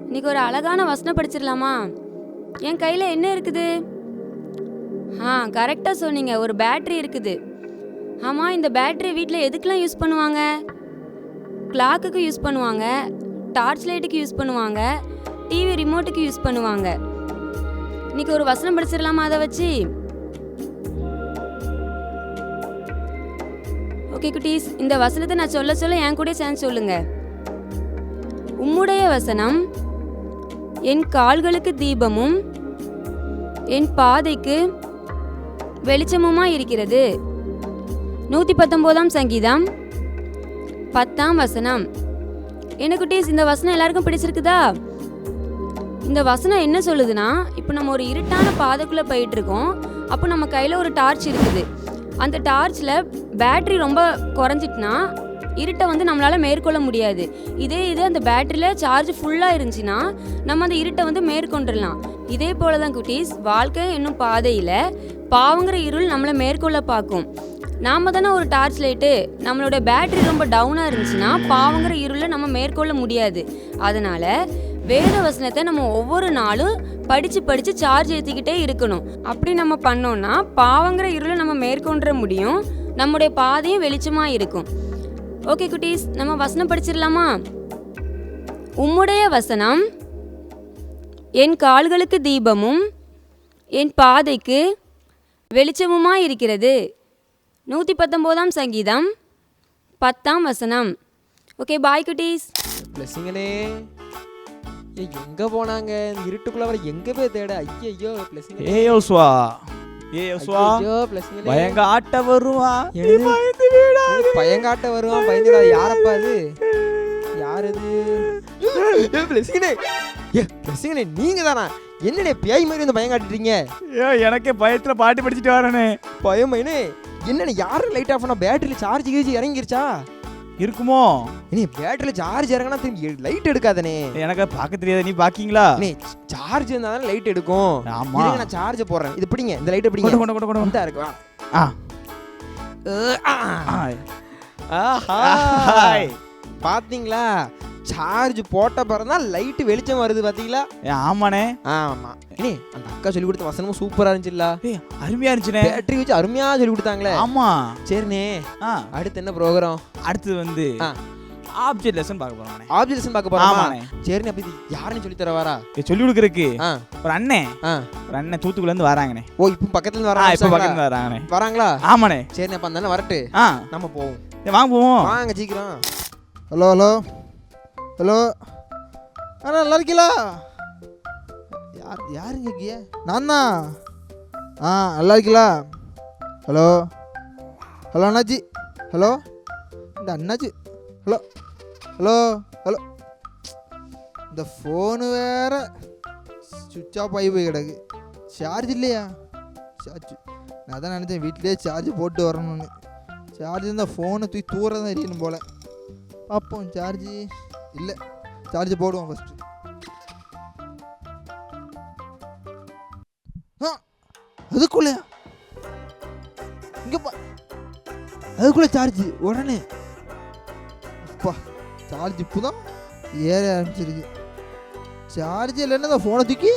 Speaker 9: இன்னைக்கு ஒரு அழகான வசனம் படிச்சிடலாமா? என் கையில் என்ன இருக்குது? கரெக்டாக சொன்னீங்க, ஒரு பேட்ரி இருக்குது. ஆமாம், இந்த பேட்ரி வீட்டில் எதுக்கெலாம் யூஸ் பண்ணுவாங்க? கிளாக்குக்கு யூஸ் பண்ணுவாங்க, டார்ச் லைட்டுக்கு யூஸ் பண்ணுவாங்க, டிவி ரிமோட்டுக்கு யூஸ் பண்ணுவாங்க. இன்னைக்கு ஒரு வசனம் படிச்சிடலாமா அதை வச்சு? ஓகே குட்டீஸ், இந்த வசனத்தை நான் சொல்ல சொல்ல என் கூட சேர்ந்து சொல்லுங்க. உம்முடைய வசனம் என் கால்களுக்கு தீபமும் என் பாதைக்கு வெளிச்சமுமா இருக்கிறது. 119 சங்கீதம் 10 வசனம். என்ன குட்டீஸ், இந்த வசனம் எல்லாருக்கும் பிடிச்சிருக்குதா? இந்த வசனம் என்ன சொல்லுதுன்னா, இப்போ நம்ம ஒரு இருட்டான பாதைக்குள்ளே போயிட்டு இருக்கோம். அப்போ நம்ம கையில் ஒரு டார்ச் இருக்குது. அந்த டார்ச்சில் பேட்ரி ரொம்ப குறைஞ்சிட்டுனா இருட்டை வந்து நம்மளால் மேற்கொள்ள முடியாது. இதே அந்த பேட்டரியில் சார்ஜ் ஃபுல்லாக இருந்துச்சுன்னா நம்ம அந்த இருட்டை வந்து மேற்கொண்டுடலாம். இதே போல தான் குட்டீஸ், வாழ்க்கை என்னும் பாதையில் பாவங்கிற இருள் நம்மளை மேற்கொள்ள பார்க்கும். நாம் தானே ஒரு டார்ச் லைட்டு, நம்மளோட பேட்டரி ரொம்ப டவுனாக இருந்துச்சுன்னா பாவங்கிற இருளை நம்ம மேற்கொள்ள முடியாது. அதனால் வேத வசனத்தை நம்ம ஒவ்வொரு நாளும் படித்து சார்ஜ் ஏற்றிக்கிட்டே இருக்கணும். அப்படி நம்ம பண்ணோம்னா பாவங்கிற இருளை நம்ம மேற்கொண்டுற முடியும், நம்முடைய பாதையும் வெளிச்சமாக இருக்கும். ஓகே குட்டீஸ், நம்ம வசனம் படிச்சிடலாமா? உம்முடைய வசனம் என் கால்களுக்கு தீபமும் என் பாதைக்கு வெளிச்சமுமா இருக்கிறது. 119 சங்கீதம் 10 வசனம். ஓகே, பாய் குட்டீஸ்.
Speaker 2: பிளஸிங்கனே, எங்க போனாங்க? இந்த இருட்டுக்குள்ள வர எங்க போய் தேட? ஐயோ பிளஸிங்.
Speaker 1: யோசுவா
Speaker 2: ஐயோ பிளஸிங்,
Speaker 1: பயங்க ஆட்ட வருவா.
Speaker 2: பயங்காட்ட வருவான், பயந்துடாத. யாரப்பா அது? யார் அது? பிளஸிங்கனே, நீங்க தானா? என்னடே பேய் மாதிரி வந்து பயம் காட்டிட்டீங்க?
Speaker 1: எனக்கே பயத்துல பாட்டு படிச்சுட்டு வரேனே.
Speaker 2: பயமே என்னன்னு? யாரும் லைட் ஆஃப் பண்ணா பேட்டரியில சார்ஜ் இறங்கிருச்சா?
Speaker 1: இருக்குமோ?
Speaker 2: நீ பேட்டரியில சார்ஜ் இறங்கினா திரும்பி லைட் எடுக்காதனே.
Speaker 1: எனக்கு பார்க்க தெரியாது, நீ பாக்கீங்களா?
Speaker 2: நீ சார்ஜ் இருந்தா தான் லைட் எடுக்கும்.
Speaker 1: ஆமா,
Speaker 2: நான் சார்ஜ் போடுறேன். இது பிடிங்க, இந்த லைட் பிடிங்க. கொண்டு இருக்கு. பாத்தீங்களா, சார்ஜ் போட்ட பிறந்தான் லைட் வெளிச்சம் வருது பாத்தீங்களா?
Speaker 1: ஆமாண்ணே.
Speaker 2: ஆமா, இனி அந்த அக்கா சொல்லி கொடுத்த வசனமும் சூப்பரா இருந்துச்சுல்ல?
Speaker 1: அருமையா இருந்துச்சுனே.
Speaker 2: பேட்டரி வச்சு அருமையா சொல்லி கொடுத்தாங்களே.
Speaker 1: ஆமா.
Speaker 2: சரிண்ணே, அடுத்து என்ன ப்ரோக்ராம்?
Speaker 1: அடுத்து வந்து ஆப்ஜெக்ட் லெசன் பார்க்க போறோம்.
Speaker 2: ஆப்ஜெக்ட் லெசன் பார்க்க போறோமா? சரிண்ணே, அப்ப இது யாருன்னு சொல்லி தர வரா?
Speaker 1: சொல்லி கொடுக்கறதுக்கு ஒரு அண்ணன் தூத்துக்குள்ள இருந்து வராங்கண்ணே.
Speaker 2: ஓ, இப்போ பக்கத்துல இருந்து வராங்க.
Speaker 1: இப்போ பக்கத்துல இருந்து வராங்கண்ணே.
Speaker 2: வராங்களா?
Speaker 1: ஆமாண்ணே.
Speaker 2: சரிண்ணே, அப்ப அந்த வரட்டு நம்ம போவோம்.
Speaker 1: வாங்க போவோம்.
Speaker 2: வாங்க சீக்கிரம்.
Speaker 10: ஹலோ ஹலோ அண்ணா, நல்லா இருக்கீங்களா? யாருங்க கேக்கிய? நான் தான். நல்லா இருக்கீங்களா? ஹலோ அண்ணாச்சி. ஹலோ, இந்த அண்ணாச்சி. ஹலோ இந்த ஃபோனு வேற சுவிட்ச் ஆஃப் ஆகி போய் கிடக்கு. சார்ஜ் இல்லையா? நான் தான் நினச்சேன் வீட்டிலே சார்ஜ் போட்டு வரணும்னு. சார்ஜ் இருந்தால் ஃபோனை தூக்கி தூர தான் எரியணும் போல். பார்ப்போம். சார்ஜ் இல்லை, சார்ஜ் போடுவோம் ஃபஸ்ட்டு. அதுக்குள்ளையா? இங்கே அதுக்குள்ளே சார்ஜ் உடனே. அப்பா சார்ஜ் இப்போ தான் ஏற ஆரம்பிச்சிருக்கு. சார்ஜ் இல்லைன்னா அந்த ஃபோனை தூக்கி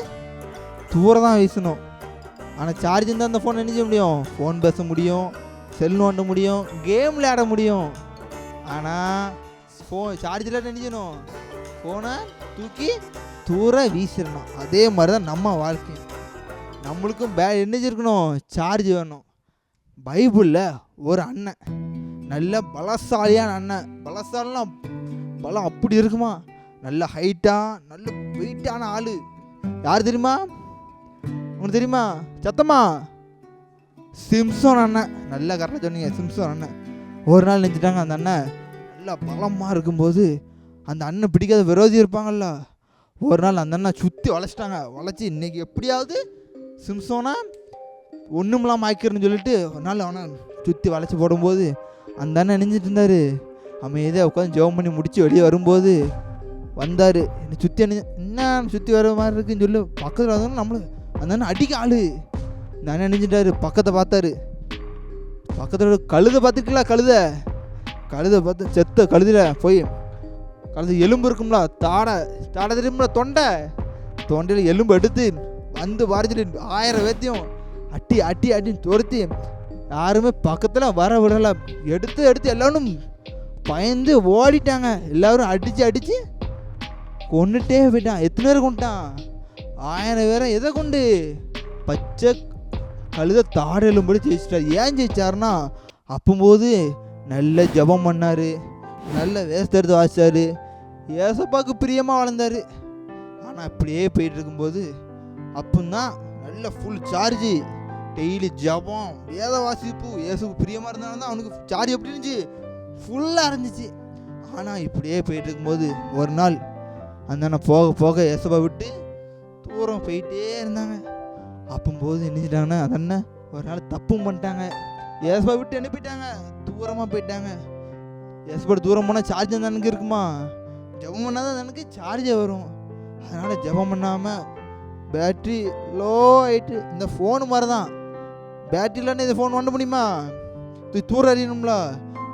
Speaker 10: தூரம் தான் வீசணும். ஆனால் சார்ஜ் இருந்தால் அந்த ஃபோன் என்ன செய்ய முடியும்? ஃபோன் பேச முடியும், செல் நோண்ட முடியும், கேம் விளையாட முடியும். ஆனால் சார்ஜ் இல்லாட்ட என்ன செய்யணும்? ஃபோனை தூக்கி தூர வீசிடணும். அதே மாதிரி தான் நம்ம வாழ்க்கை. நம்மளுக்கும் என்ன இருக்கணும்? சார்ஜ் வேணும். பைபிளில் ஒரு அண்ணன், நல்ல பலசாலியான அண்ணன். பலசாலினா பலம் அப்படி இருக்குமா? நல்ல ஹைட்டாக நல்ல வெயிட்டான ஆள். யார் தெரியுமா? உனக்கு தெரியுமா? சத்தமா? சிம்சோன் அண்ணன். நல்லா கரெக்டாக சொன்னீங்க, சிம்சோன் அண்ணன். ஒரு நாள் நினச்சிட்டாங்க அந்த அண்ணன் நல்லா பலமாக இருக்கும்போது அந்த அண்ணன் பிடிக்காத விரோதி இருப்பாங்கல்ல, ஒரு நாள் அந்த அண்ணன் சுற்றி வளைச்சிட்டாங்க. வளைச்சி இன்னைக்கு எப்படியாவது சிம்சோனா ஒன்றுமெல்லாம் ஆக்கிருன்னு சொல்லிட்டு ஒரு நாள் அவனை சுற்றி வளைச்சி போடும்போது அந்த அண்ணன் நினைஞ்சிட்டு இருந்தார். அமைதியாக உட்காந்து ஜெபம் பண்ணி முடித்து வெளியே வரும்போது வந்தார். என்னை சுற்றி என்ன சுற்றி வர மாதிரி இருக்குன்னு சொல்லி பக்கத்தில் வந்தோன்னா நம்மளுக்கு அந்த அண்ணன் அடிக்க ஆள். இந்த அண்ணன் நினைஞ்சிட்டாரு. பக்கத்தை பார்த்தாரு. பக்கத்தில் கழுதை பார்த்துருக்கலாம். கழுதை பார்த்து செத்த கழுதில் போய் கழுது எலும்பு இருக்கும்ல, தாடை தெரியும்ல, தொண்டையில் எலும்பு எடுத்து வந்து பாரிச்சிட்டு 1000 பேத்தையும் அட்டின்னு துரத்தி யாருமே பக்கத்தில் வர விடலை. எடுத்து எல்லாரும் பயந்து ஓடிட்டாங்க. எல்லோரும் அடித்து கொண்டுட்டே போயிட்டான். எத்தனை பேர் கொண்டுட்டான்? 1000 பேரை. எதை கொண்டு? பச்சை கழுத தாடை எலும்படி ஜெயிச்சிட்டார். ஏன் ஜெயிச்சாருன்னா அப்போது நல்ல ஜபம் பண்ணார், நல்ல வேஸ்ட் எடுத்து வாசித்தார், ஏசப்பாவுக்கு பிரியமாக வளர்ந்தார். ஆனால் இப்படியே போயிட்டு இருக்கும்போது அப்போதான் நல்ல ஃபுல் சார்ஜ். டெய்லி ஜபம், வேத வாசிப்பு, ஏசுக்கு பிரியமாக இருந்தாலும் தான் அவனுக்கு சார்ஜ் எப்படி இருந்துச்சு? ஃபுல்லாக இருந்துச்சு. ஆனால் இப்படியே போயிட்டு இருக்கும்போது ஒரு நாள் அந்த போக ஏசப்பா விட்டு தூரம் போயிட்டே இருந்தாங்க. அப்போது நினைச்சிட்டாங்கன்னா அந்த அண்ணன் ஒரு நாள் தப்பும் பண்ணிட்டாங்க. ஏசப்பா விட்டு என்ன போயிட்டாங்க? தூரமாக போயிட்டாங்க. ஏசப்பா தூரம் போனால் சார்ஜ் அந்த அண்ணனுக்கு இருக்குமா? ஜபம் பண்ணால் தான் எனக்கு சார்ஜே வரும். அதனால் ஜபம் பண்ணாமல் பேட்ரி லோ ஆகிட்டு. இந்த ஃபோனு மாதிரி தான், பேட்ரி இல்லைன்னா இந்த ஃபோன் பண்ண முடியுமா? தூரம் அறியணும்ல.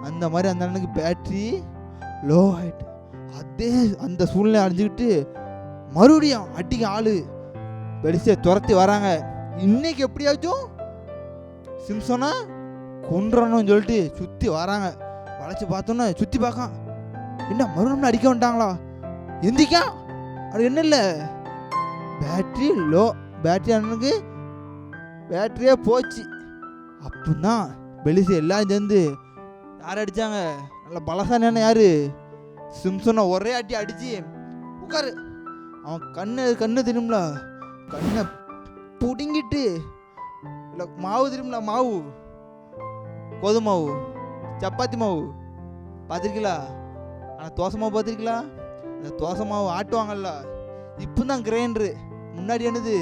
Speaker 10: அந்த மாதிரி அந்த அண்ணனுக்கு பேட்ரி லோ ஆகிட்டு. அதே அந்த சூழ்நிலை அழிஞ்சிக்கிட்டு மறுபடியும் அடிக்க ஆள் பெருசை துரத்தி வராங்க. இன்னைக்கு எப்படியாச்சும் சிம்சோனா கொன்றணும்னு சொல்லிட்டு சுற்றி வராங்க. வளைச்சி பார்த்தோன்னா சுற்றி பார்க்கான். என்ன மறுபடியும் அடிக்க வந்துட்டாங்களா? எந்திக்கா அது என்ன இல்லை, பேட்ரி லோ. பேட்ரி அண்ணனுக்கு பேட்டரியே போச்சு. அப்போதான் பெலிசு எல்லாம் சேர்ந்து யார் அடித்தாங்க? நல்ல பலசான யார்? சிம்சோனை ஒரே அடித்து உட்காரு. அவன் கண்ணு தெரியும்ல, கண்ணை பிடுங்கிட்டு இல்லை மாவு தெரியும்ல, மாவு கோதுமை மாவு, சப்பாத்தி மாவு பார்த்துருக்கீங்களா? ஆனால் தோசை மாவு பார்த்துருக்கீங்களா? அந்த தோசை மாவு ஆட்டுவாங்கல்ல, இப்போ தான் கிரைண்டரு. முன்னாடி என்னது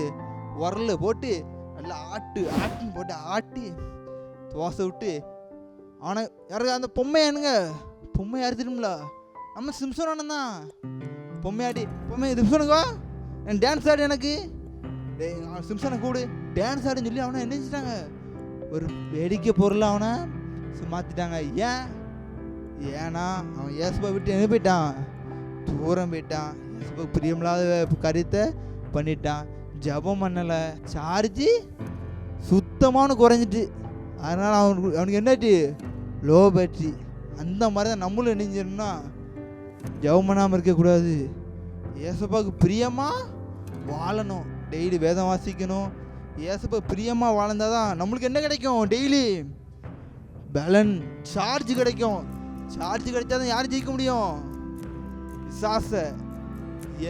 Speaker 10: உரல் போட்டு நல்லா ஆட்டுன்னு போட்டு ஆட்டி தோசை விட்டு அவனை யாருக்கு அந்த பொம்மையானுங்க. பொம்மை யார் தெரியுங்களா? நம்ம சிம்சோன் அண்ணன் தான். பொம்மை சிம்சோனுக்கா என் டான்ஸ் ஆடு, எனக்கு சிம்சனை கூடு டான்ஸ் ஆடுன்னு சொல்லி அவனை நினைச்சிட்டாங்க. ஒரு வேடிக்கை பொருள் அவனை மாற்றிட்டாங்க. ஏன்னா அவன் ஏசப்பா விட்டு எங்கே போயிட்டான்? தூரம் போயிட்டான். ஏசப்பா பிரியமில்லாத காரியத்தை பண்ணிட்டான். ஜபம் பண்ணலை, சார்ஜி சுத்தமான குறைஞ்சிட்டு. அதனால் அவனுக்கு என்னாச்சு? Low battery. அந்த மாதிரி தான் நம்மளும் நினைஞ்சிடணும்னா ஜபம் பண்ணாமல் இருக்கக்கூடாது. ஏசப்பாவுக்கு பிரியமாக வாழணும். டெய்லி வேதம் வாசிக்கணும். ஏசப்பா பிரியமாக வாழ்ந்தால் தான் நம்மளுக்கு என்ன கிடைக்கும்? டெய்லி பேலன் சார்ஜ் கிடைக்கும். சார்ஜ் கிடைச்சா தான் யாரும் ஜெயிக்க முடியும்? சாசை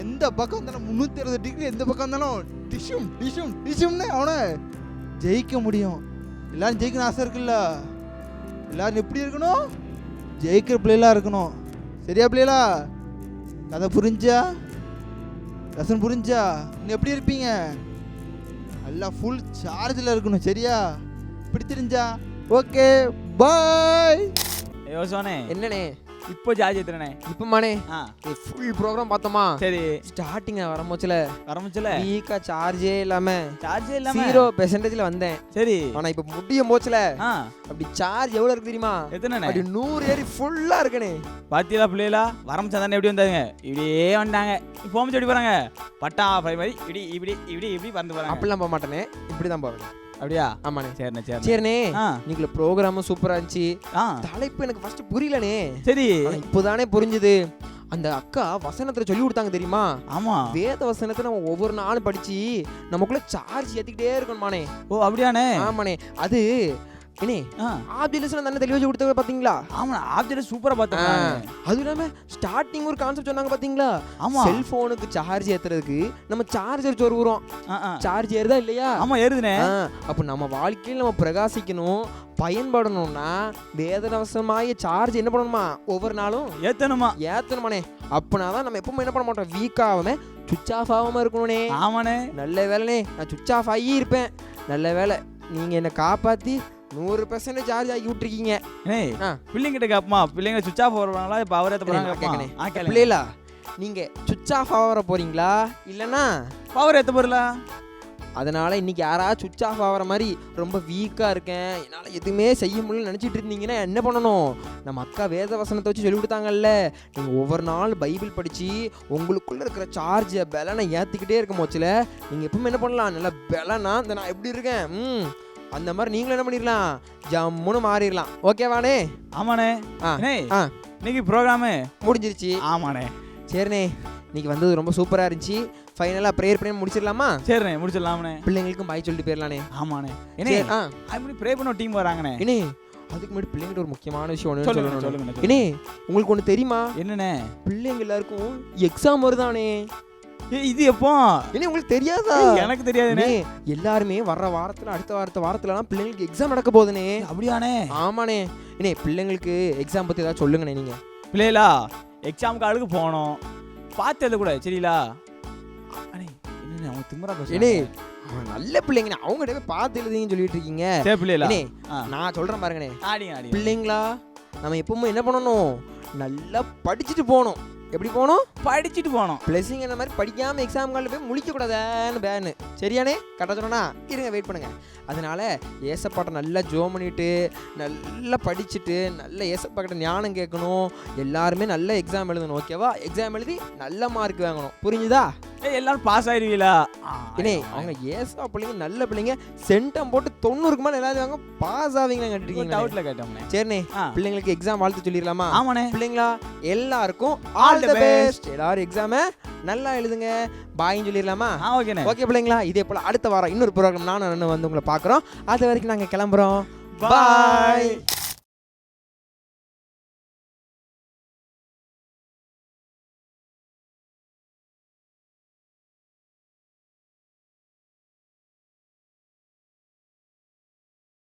Speaker 10: எந்த பக்கம் இருந்தாலும் 360 டிகிரி எந்த பக்கம் இருந்தாலும் டிஷும்னு அவனை ஜெயிக்க முடியும். எல்லாரும் ஜெயிக்கணும் ஆசை இருக்குல்ல? எல்லாரும் எப்படி இருக்கணும்? ஜெயிக்கிற பிள்ளைகளாக இருக்கணும். சரியா பிள்ளைகளா? கதை புரிஞ்சா? லெசன் புரிஞ்சா? இன்னும் எப்படி இருப்பீங்க? நல்லா ஃபுல் சார்ஜில் இருக்கணும். சரியா? இப்படி தெரிஞ்சா ஓகே பாய்.
Speaker 1: யோசோனே
Speaker 2: என்னண்ணே?
Speaker 1: இப்போ சார்ஜ் ஏத்துறனே.
Speaker 2: இப்போ மானே
Speaker 1: ஆ
Speaker 2: ஃபுல் ப்ரோக்ராம் பார்த்தோமா?
Speaker 1: சரி
Speaker 2: ஸ்டார்டிங் வரம்போச்சுல
Speaker 1: வரமுச்சுல
Speaker 2: வீக்கா சார்ஜே இல்லாம
Speaker 1: சார்ஜே இல்லாம
Speaker 2: 0% வந்தேன்.
Speaker 1: சரி
Speaker 2: ஆனா இப்போ முடியும் போச்சுல
Speaker 1: ஆ
Speaker 2: அப்படி சார்ஜ் எவ்வளவு இருக்கு தெரியுமா?
Speaker 1: எத்தனை
Speaker 2: அப்படி 100 ஏறி ஃபுல்லா இருக்கனே.
Speaker 1: பாத்தியா பிள்ளைகளா வரமுச்சா தானே எப்படி வந்தாங்க? இப்படியே வந்தாங்க. போகும் எப்படி போறாங்க? பட்டா ஃப்ரை மாதிரி இப்படி இப்படி இப்படி இப்படி பறந்து போறாங்க.
Speaker 2: அப்படிலாம் போக மாட்டேனே, இப்படி தான் போவேன்.
Speaker 1: அப்படியா?
Speaker 2: ஆமாண்ணே.
Speaker 1: சரிண்ணே சரி
Speaker 2: சரிண்ணே.
Speaker 1: ஆ
Speaker 2: நீங்கள ப்ரோக்ராமும் சூப்பரா இருந்துச்சு.
Speaker 1: ஆ
Speaker 2: தலைப்பு எனக்கு ஃபர்ஸ்ட் புரியலனே.
Speaker 1: சரி
Speaker 2: ஆனா இப்போதானே புரிஞ்சுது. அந்த அக்கா வசனத்துல சொல்லி கொடுத்தாங்க தெரியுமா?
Speaker 1: ஆமா.
Speaker 2: வேத வசனத்தை நம்ம ஒவ்வொரு நாளும் படிச்சு நமக்குள்ள சார்ஜ் ஏத்திக்கிட்டே இருக்கணுமானே.
Speaker 1: ஓ அப்படியானே?
Speaker 2: ஆமாண்ணே. அது இனே
Speaker 1: ஆ
Speaker 2: ஆப்ஜெக்ட்ஸ்ல நல்ல தெளிவா கொடுத்தது பாத்தீங்களா?
Speaker 1: ஆமா ஆப்ஜெக்ட் சூப்பரா பார்த்தேன்.
Speaker 2: அது இல்லாம ஸ்டார்டிங் ஒரு கான்செப்ட் சொன்னாங்க பாத்தீங்களா?
Speaker 1: ஆமா.
Speaker 2: செல்போனுக்கு சார்ஜ் ஏத்துறதுக்கு நம்ம சார்ஜர் சொருகுறோம். சார்ஜ் ஏறுதா இல்லையா?
Speaker 1: ஆமா ஏறுதுனே.
Speaker 2: அப்ப நம்ம வாழ்க்கையில் நம்ம பிரகாசிக்கணும், பயன்படணும்னா வேதனவசமாய சார்ஜ் என்ன பண்ணணுமா? ஒவ்வொரு நாளும் ஏத்தணுமானே. அப்பனாதான் நம்ம எப்பவும் என்ன பண்ண மாட்டோம், வீக் ஆகாம சுவிட்ச் ஆஃப் ஆகாம இருக்கணும்னே.
Speaker 1: ஆமாண்ணே.
Speaker 2: நல்ல வேலைனே, நான் சுவிட்ச் ஆஃப் ஆகி இருப்பேன். நல்ல வேலை நீங்க என்ன காப்பாத்தி 100% சார்ஜ் ஆகி விட்டுருக்கீங்க.
Speaker 1: பிள்ளைங்க கிட்ட கேப்பமா, பிள்ளைங்க சுவிட்ச் ஆஃப் வருவாங்களா? இப்ப அவரே போறாங்க.
Speaker 2: பிள்ளைகளா நீங்க சுவிட்ச் ஆஃப் ஆகிற போறீங்களா இல்லைன்னா
Speaker 1: பவர் ஏத்த போறீங்களா?
Speaker 2: அதனால இன்னைக்கு யாராவது சுவிட்ச் ஆஃப் ஆகிற மாதிரி ரொம்ப வீக்காக இருக்கேன், என்னால் எதுவுமே செய்ய முடியலன்னு நினச்சிட்டு இருந்தீங்கன்னா என்ன பண்ணணும்? நம்ம அக்கா வேத வசனத்தை வச்சு சொல்லி கொடுத்தாங்கல்ல, நீங்கள் ஒவ்வொரு நாள் பைபிள் படித்து உங்களுக்குள்ளே இருக்கிற சார்ஜை பலனை ஏற்றிக்கிட்டே இருக்க போச்சுல, நீங்கள் எப்பவுமே என்ன பண்ணலாம்? நல்லா பலனா இந்த நான் எப்படி இருக்கேன் அந்த மாதிரி நீங்களும் என்ன பண்ணிடலாம், ஜம்முன்னு மாறிடலாம். ஓகேவானே?
Speaker 1: ஆமாண்ணே. இன்னைக்கு ப்ரோக்ராமு
Speaker 2: முடிஞ்சிருச்சு.
Speaker 1: ஆமாண்ணே.
Speaker 2: சரிண்ணே, இன்னைக்கு வந்தது ரொம்ப சூப்பராக இருந்துச்சு. ஃபைனலாக ப்ரேயர் பண்ணி முடிச்சிடலாமா?
Speaker 1: சரிண்ணே முடிச்சிடலாம்ண்ணே.
Speaker 2: பிள்ளைங்களுக்கும் பாய் சொல்லிட்டு போயிடலானே.
Speaker 1: ஆமாண்ணே. அப்படி ப்ரே பண்ண டீம் வராங்கண்ணே.
Speaker 2: இனே அதுக்கு முன்னாடி பிள்ளைங்கிட்ட ஒரு முக்கியமான விஷயம் ஒன்று
Speaker 1: சொல்லுங்க.
Speaker 2: சொல்லணும். இனே உங்களுக்கு ஒன்று தெரியுமா?
Speaker 1: என்னண்ணே?
Speaker 2: பிள்ளைங்க எல்லாருக்கும் எக்ஸாம் வருதானே.
Speaker 1: இது எப்போ?
Speaker 2: இனி உங்களுக்கு தெரியாதா?
Speaker 1: எனக்கு தெரியாதுண்ணே.
Speaker 2: எல்லாருமே வர்ற வாரத்தில் அடுத்த வாரத்துலலாம் பிள்ளைங்களுக்கு எக்ஸாம் நடக்க போகுதுனே.
Speaker 1: அப்படியானே?
Speaker 2: ஆமாண்ணே. இனே பிள்ளைங்களுக்கு எக்ஸாம் பற்றி ஏதாவது சொல்லுங்கண்ணே. நீங்கள்
Speaker 1: பிள்ளைகளா எக்ஸாம் காலுக்கு போகணும், பார்த்து எழுதக்கூடாது சரிங்களா? அண்ணே என்ன அவங்க திமிரா பேசுறீங்க?
Speaker 2: நல்ல பிள்ளைங்க அவங்க பார்த்து எழுதிங்கன்னு சொல்லிட்டு இருக்கீங்க.
Speaker 1: சரி பிள்ளைகளா
Speaker 2: நான் சொல்கிறேன் பாருங்கண்ணே.
Speaker 1: ஆடிங்க
Speaker 2: பிள்ளைங்களா நம்ம எப்பவுமே என்ன பண்ணணும், நல்லா படிச்சுட்டு போகணும். எப்படி போகணும்?
Speaker 1: படிச்சுட்டு போகணும்.
Speaker 2: பிளஸிங் அந்த மாதிரி படிக்காமல் எக்ஸாம் காலில் போய் முழிக்கக்கூடாதுன்னு பேனு. சரியானே? கரெக்டாக சொன்னா இருங்க, வெயிட் பண்ணுங்க. அதனால ஏசப்பாட்டை நல்லா ஜோம் பண்ணிட்டு நல்லா படிச்சுட்டு நல்ல ஏசப்பாக்கிட்ட ஞானம் கேட்கணும். எல்லாருமே நல்ல எக்ஸாம் எழுதணும். ஓகேவா? எக்ஸாம் எழுதி நல்ல மார்க் வாங்கணும். புரிஞ்சுதா?
Speaker 1: எல்லாரும் பாஸ் ஆயிடுவீங்களா?
Speaker 2: இனே அவங்க ஏசா பிள்ளைங்க நல்ல பிள்ளைங்க, சென்டம் போட்டு 90க்கு மேலே எல்லாரும் வாங்க பாஸ் ஆவீங்கன்னு கேட்டுருக்கீங்க.
Speaker 1: டவுட்ல கேட்டோம்ண்ணே.
Speaker 2: சரிண்ணே, பிள்ளைங்களுக்கு எக்ஸாம் வாழ்த்து சொல்லிடலாமா?
Speaker 1: ஆமாண்ணே.
Speaker 2: பிள்ளைங்களா எல்லாருக்கும் ஆல் தி பெஸ்ட். எல்லாரும் எக்ஸாமை நல்லா எழுதுங்க. பாயின்னு சொல்லிடலாமா?
Speaker 1: ஓகேண்ணே.
Speaker 2: ஓகே பிள்ளைங்களா, இதே போல் அடுத்த வாரம் இன்னொரு ப்ரோக்ராம் நானும் வந்து உங்களை பார்க்குறோம். அது வரைக்கும் நாங்கள் கிளம்புறோம். பாய்.